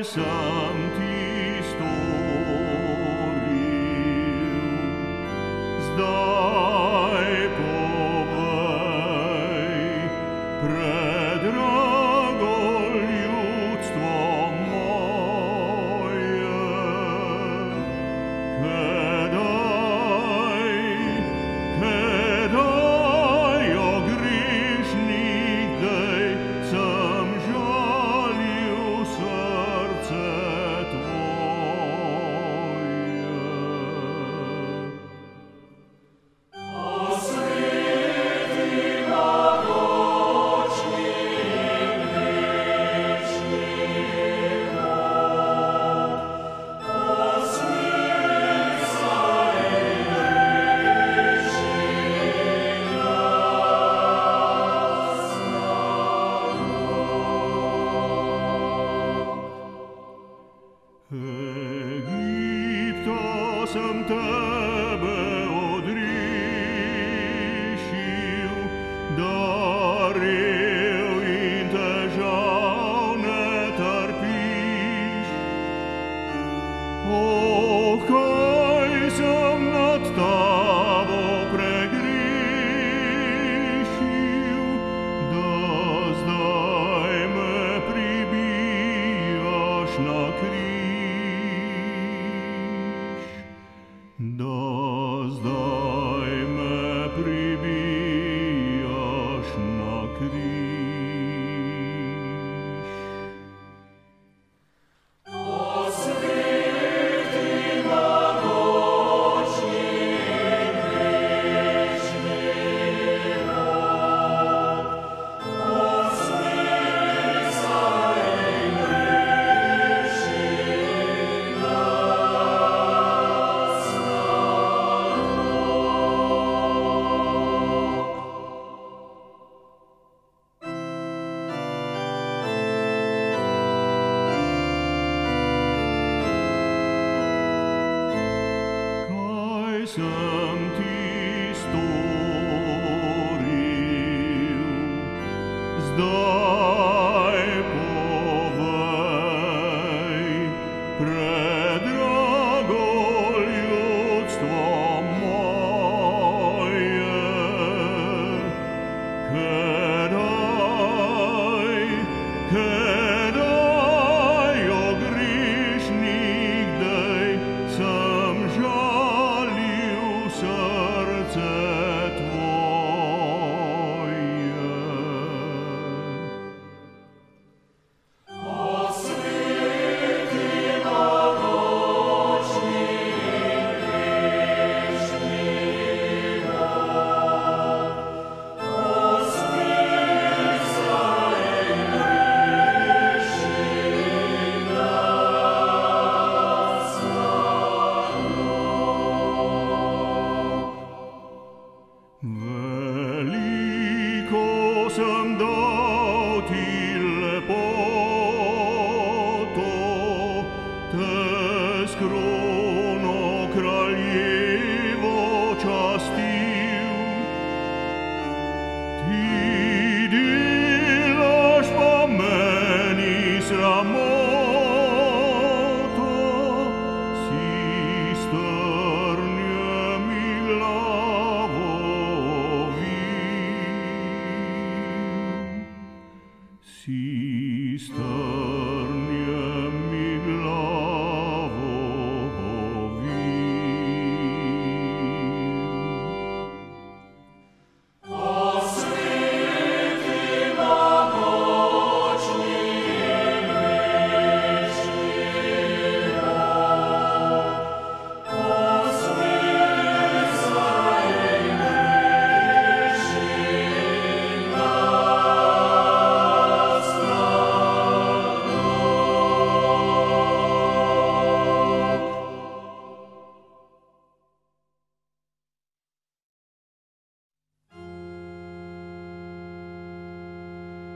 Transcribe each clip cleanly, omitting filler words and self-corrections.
sam ti stvoril, zdaj povej, predrago ljudstvo moje, kedaj, o grešnik, dej sem žalil srce tvoje. Egipta sem tebe odrešil, daril in težav ne trpiš. Kaj sem nad tabo pregrešil, da zdaj me pribijaš na križ, da zdaj me pribijaš na križ. Sem ti storil, zdaj povej, predrago ljudstvo moje, kedaj, o grešnik, dej sem žalil srce tvoje. Veliko sem dal ti lepoto, te s krono kraljevo častil. Ti delaš pa meni sramoto, si strnje mi glavo ovil, si strnje mi glavo ovil.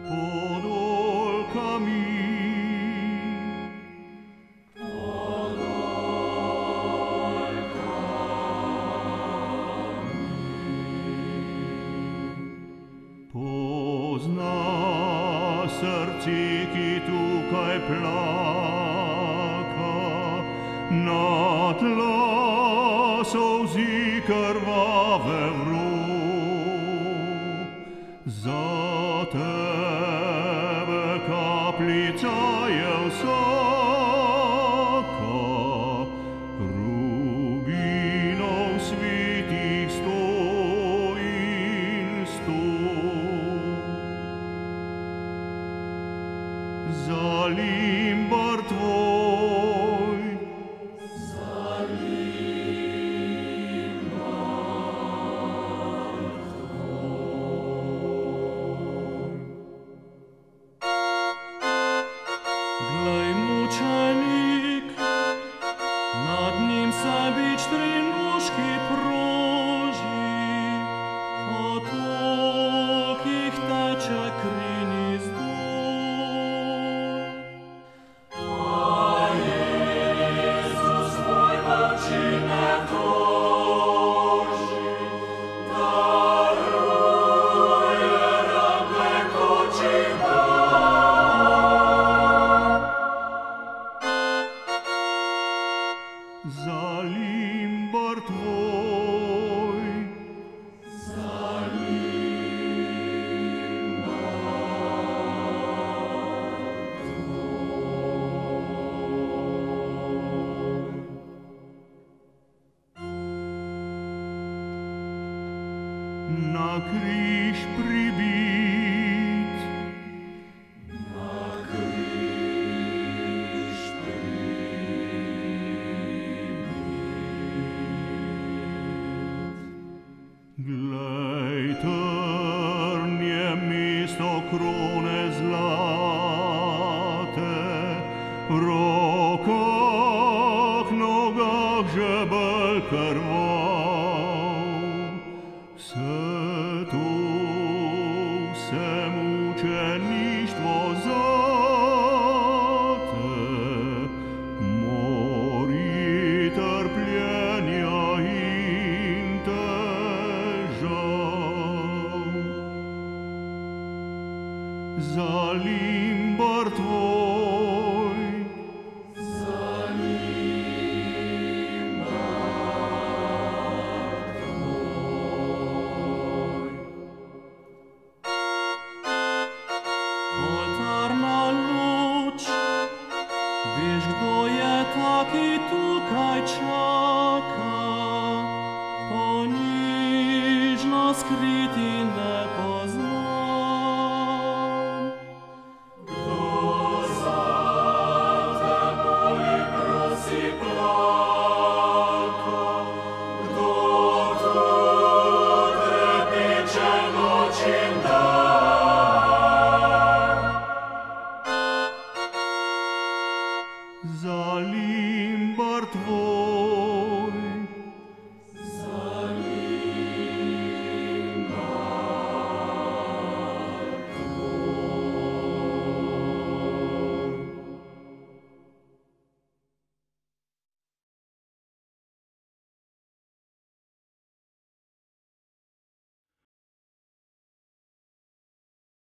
Pod oljkami pozna srce, ki tukaj plače. nad lasou zi krvave vru. Za tebe kaplica je vsaka, rubinov svitih 100 in 100. Za limbar tvoj, glej mučenik, nad njim se bič trinuški proži, po tokih teče kri nizdo. Za limbar tvoj, na križ pribit, glej, trn je mesto krone zlate, v rokah, nogah žebelj krvav. Vse to, vse mučeništvo zate, mori trpljenja in težav. Za limbar tvoj, oltarna luč, veš, kdo je taki tukaj čaka, ponižno skriti nepoznan. Kdo zate boli, prosi, plaka, kdo te peče noč in dan. Za limbar tvoj,